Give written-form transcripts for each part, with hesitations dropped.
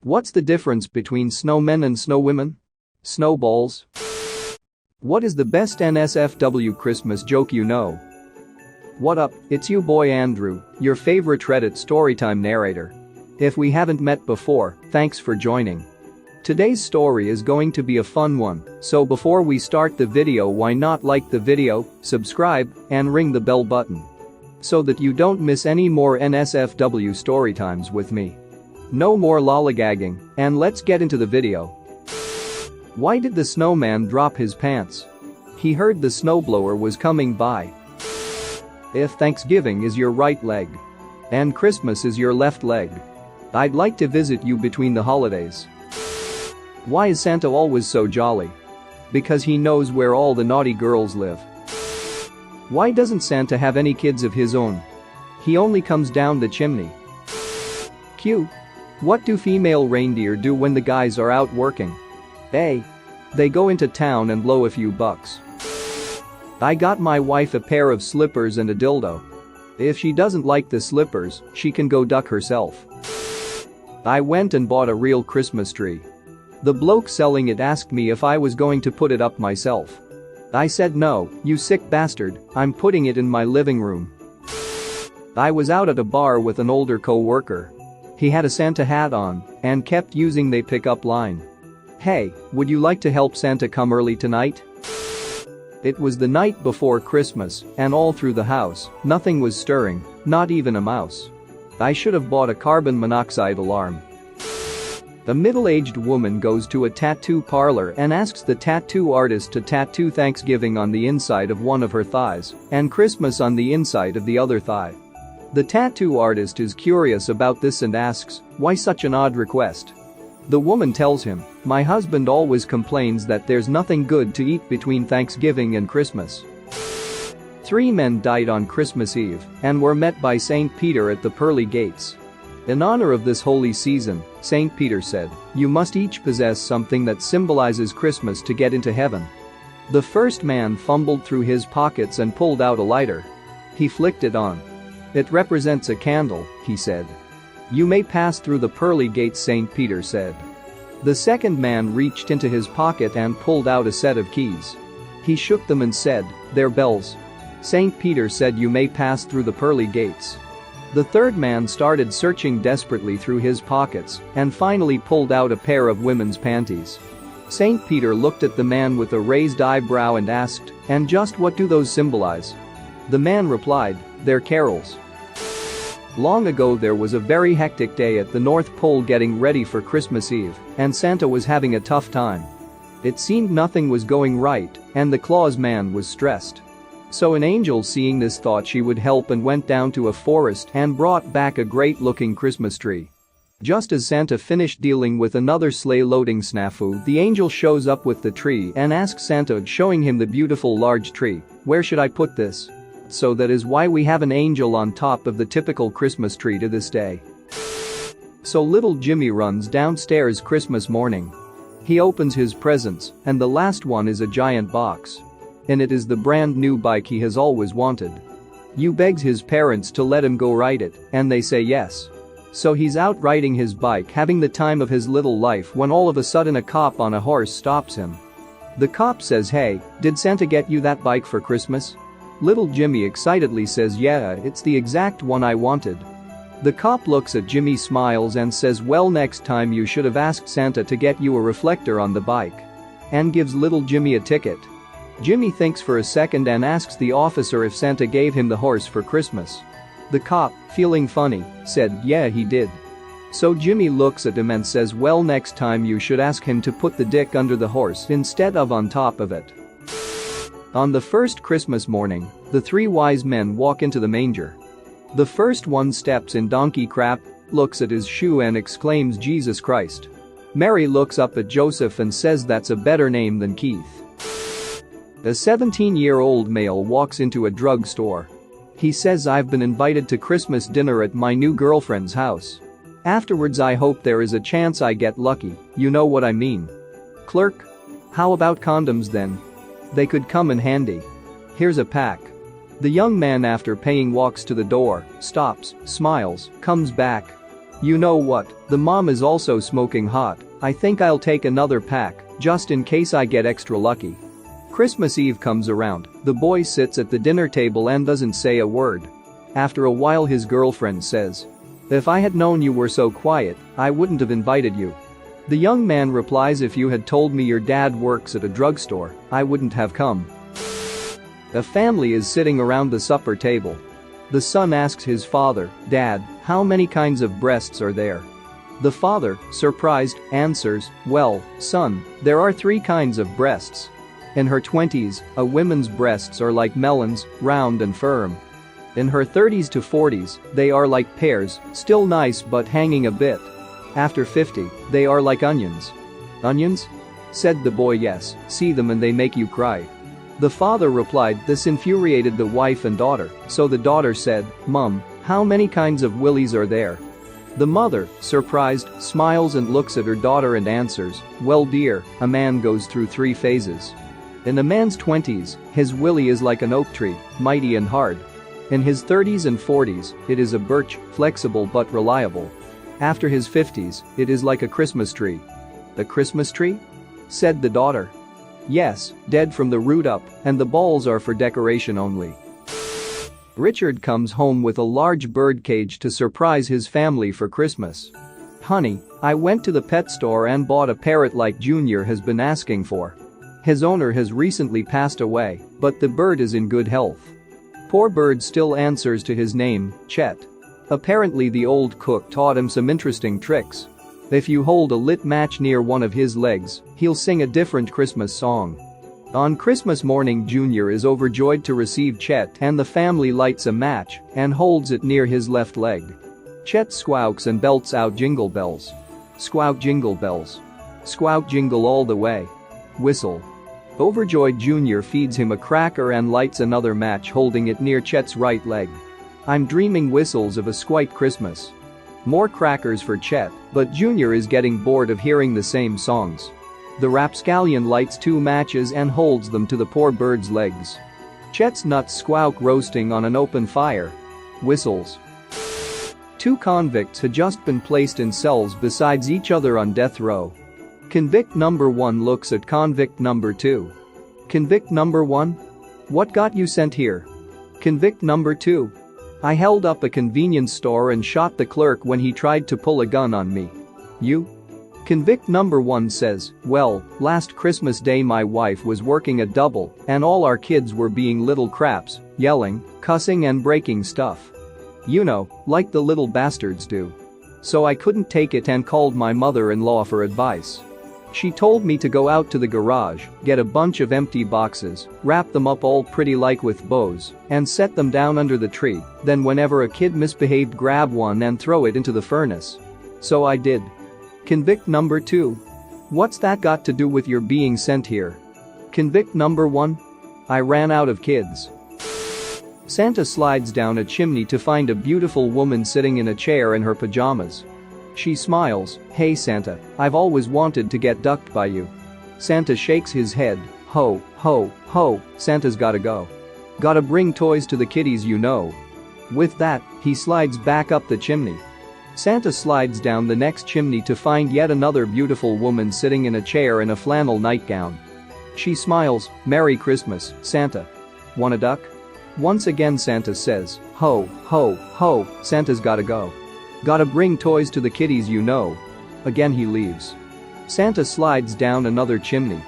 What's the difference between snowmen and snowwomen? Snowballs? What is the best NSFW Christmas joke you know? What up, it's you boy Andrew, your favorite Reddit storytime narrator. If we haven't met before, thanks for joining. Today's story is going to be a fun one, so before we start the video, why not like the video, subscribe, and ring the bell button so that you don't miss any more NSFW storytimes with me. No more lollygagging, and let's get into the video. Why did the snowman drop his pants? He heard the snowblower was coming by. If Thanksgiving is your right leg and Christmas is your left leg, I'd like to visit you between the holidays. Why is Santa always so jolly? Because he knows where all the naughty girls live. Why doesn't Santa have any kids of his own? He only comes down the chimney. Q. What do female reindeer do when the guys are out working? A. They go into town and blow a few bucks. I got my wife a pair of slippers and a dildo. If she doesn't like the slippers, she can go duck herself. I went and bought a real Christmas tree. The bloke selling it asked me if I was going to put it up myself. I said no, you sick bastard, I'm putting it in my living room. I was out at a bar with an older co-worker. He had a Santa hat on and kept using the pickup line. Hey, would you like to help Santa come early tonight? It was the night before Christmas, and all through the house, nothing was stirring, not even a mouse. I should have bought a carbon monoxide alarm. A middle-aged woman goes to a tattoo parlor and asks the tattoo artist to tattoo Thanksgiving on the inside of one of her thighs and Christmas on the inside of the other thigh. The tattoo artist is curious about this and asks, why such an odd request? The woman tells him, my husband always complains that there's nothing good to eat between Thanksgiving and Christmas. 3 men died on Christmas Eve and were met by St. Peter at the pearly gates. In honor of this holy season, St. Peter said, you must each possess something that symbolizes Christmas to get into heaven. The first man fumbled through his pockets and pulled out a lighter. He flicked it on. It represents a candle, he said. You may pass through the pearly gates, St. Peter said. The second man reached into his pocket and pulled out a set of keys. He shook them and said, they're bells. St. Peter said you may pass through the pearly gates. The third man started searching desperately through his pockets and finally pulled out a pair of women's panties. St. Peter looked at the man with a raised eyebrow and asked, and just what do those symbolize? The man replied, they're carols. Long ago there was a very hectic day at the North Pole getting ready for Christmas Eve, and Santa was having a tough time. It seemed nothing was going right, and the Claus man was stressed. So an angel seeing this thought she would help and went down to a forest and brought back a great-looking Christmas tree. Just as Santa finished dealing with another sleigh-loading snafu, the angel shows up with the tree and asks Santa, showing him the beautiful large tree, where should I put this? So that is why we have an angel on top of the typical Christmas tree to this day. So little Jimmy runs downstairs Christmas morning. He opens his presents, and the last one is a giant box. And it is the brand new bike he has always wanted. He begs his parents to let him go ride it, and they say yes. So he's out riding his bike having the time of his little life when all of a sudden a cop on a horse stops him. The cop says, hey, did Santa get you that bike for Christmas? Little Jimmy excitedly says, yeah, it's the exact one I wanted. The cop looks at Jimmy, smiles and says, well, next time you should have asked Santa to get you a reflector on the bike. And gives little Jimmy a ticket. Jimmy thinks for a second and asks the officer if Santa gave him the horse for Christmas. The cop, feeling funny, said, yeah, he did. So Jimmy looks at him and says, well, next time you should ask him to put the dick under the horse instead of on top of it. On the first Christmas morning, the 3 wise men walk into the manger. The first one steps in donkey crap, looks at his shoe and exclaims, Jesus Christ. Mary looks up at Joseph and says that's a better name than Keith. A 17-year-old male walks into a drugstore. He says, I've been invited to Christmas dinner at my new girlfriend's house. Afterwards I hope there is a chance I get lucky, you know what I mean. Clerk? How about condoms then? They could come in handy. Here's a pack. The young man, after paying, walks to the door, stops, smiles, comes back. You know what, the mom is also smoking hot. I think I'll take another pack, just in case I get extra lucky. Christmas Eve comes around, the boy sits at the dinner table and doesn't say a word. After a while his girlfriend says, "If I had known you were so quiet, I wouldn't have invited you." The young man replies, "If you had told me your dad works at a drugstore, I wouldn't have come." A family is sitting around the supper table. The son asks his father, "Dad, how many kinds of breasts are there?" The father, surprised, answers, "Well, son, there are 3 kinds of breasts. In her 20s, a woman's breasts are like melons, round and firm. In her 30s to 40s, they are like pears, still nice but hanging a bit. After 50, they are like onions." "Onions?" said the boy. "Yes, see them and they make you cry." The father replied. This infuriated the wife and daughter, so the daughter said, "Mum, how many kinds of willies are there?" The mother, surprised, smiles and looks at her daughter and answers, "Well dear, a man goes through 3 phases. In a man's 20s, his willy is like an oak tree, mighty and hard. In his 30s and 40s, it is a birch, flexible but reliable. After his 50s, it is like a Christmas tree." "A Christmas tree?" said the daughter. "Yes, dead from the root up, and the balls are for decoration only." Richard comes home with a large bird cage to surprise his family for Christmas. "Honey, I went to the pet store and bought a parrot like Junior has been asking for. His owner has recently passed away, but the bird is in good health. Poor bird still answers to his name, Chet. Apparently the old cook taught him some interesting tricks. If you hold a lit match near one of his legs, he'll sing a different Christmas song." On Christmas morning, Junior is overjoyed to receive Chet, and the family lights a match and holds it near his left leg. Chet squawks and belts out jingle bells. Squawk jingle bells. Squawk jingle all the way. Whistle. Overjoyed, Junior feeds him a cracker and lights another match holding it near Chet's right leg. "I'm dreaming whistles of a squite Christmas." More crackers for Chet, but Junior is getting bored of hearing the same songs. The rapscallion lights 2 matches and holds them to the poor bird's legs. Chet's nuts squawk roasting on an open fire. Whistles. 2 convicts had just been placed in cells beside each other on death row. Convict number 1 looks at convict number 2. "Convict number 1? What got you sent here?" Convict number 2. "I held up a convenience store and shot the clerk when he tried to pull a gun on me." "You?" Convict number 1 says, "Well, last Christmas Day my wife was working a double and all our kids were being little craps, yelling, cussing and breaking stuff. You know, like the little bastards do. So I couldn't take it and called my mother-in-law for advice. She told me to go out to the garage, get a bunch of empty boxes, wrap them up all pretty like with bows, and set them down under the tree, then whenever a kid misbehaved grab one and throw it into the furnace. So I did." Convict number 2. "What's that got to do with your being sent here?" Convict number 1. "I ran out of kids." Santa slides down a chimney to find a beautiful woman sitting in a chair in her pajamas. She smiles, "Hey Santa, I've always wanted to get ducked by you." Santa shakes his head, "Ho, ho, ho, Santa's gotta go. Gotta bring toys to the kiddies, you know." With that, he slides back up the chimney. Santa slides down the next chimney to find yet another beautiful woman sitting in a chair in a flannel nightgown. She smiles, "Merry Christmas, Santa. Want a duck?" Once again Santa says, "Ho, ho, ho, Santa's gotta go. Gotta bring toys to the kiddies, you know." Again he leaves. Santa slides down another chimney.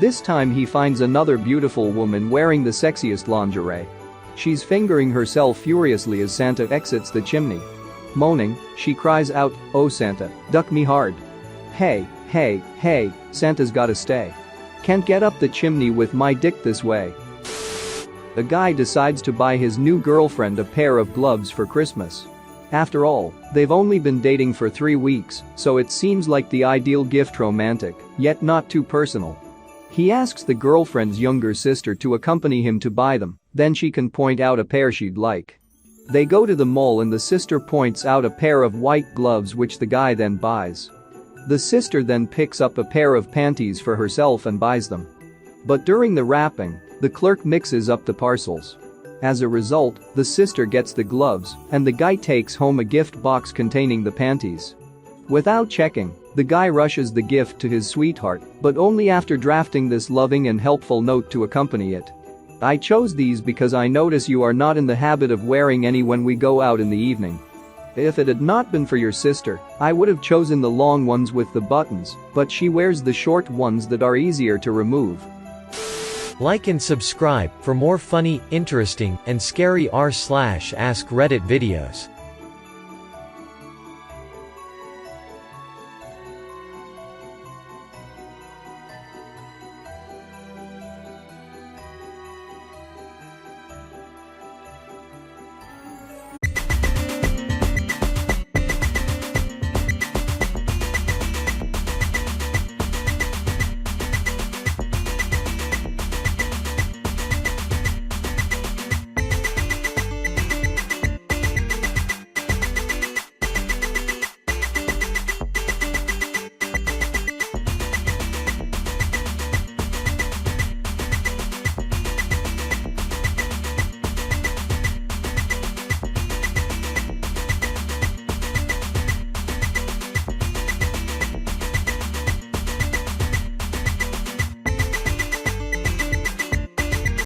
This time he finds another beautiful woman wearing the sexiest lingerie. She's fingering herself furiously as Santa exits the chimney. Moaning, she cries out, "Oh Santa, duck me hard. Hey, hey, hey, Santa's gotta stay. Can't get up the chimney with my dick this way." A guy decides to buy his new girlfriend a pair of gloves for Christmas. After all, they've only been dating for 3 weeks, so it seems like the ideal gift, romantic, yet not too personal. He asks the girlfriend's younger sister to accompany him to buy them, then she can point out a pair she'd like. They go to the mall and the sister points out a pair of white gloves which the guy then buys. The sister then picks up a pair of panties for herself and buys them. But during the wrapping, the clerk mixes up the parcels. As a result, the sister gets the gloves, and the guy takes home a gift box containing the panties. Without checking, the guy rushes the gift to his sweetheart, but only after drafting this loving and helpful note to accompany it. I chose these because I notice you are not in the habit of wearing any when we go out in the evening. If it had not been for your sister, I would have chosen the long ones with the buttons, but she wears the short ones that are easier to remove. Like and subscribe for more funny, interesting, and scary r/ask Reddit videos.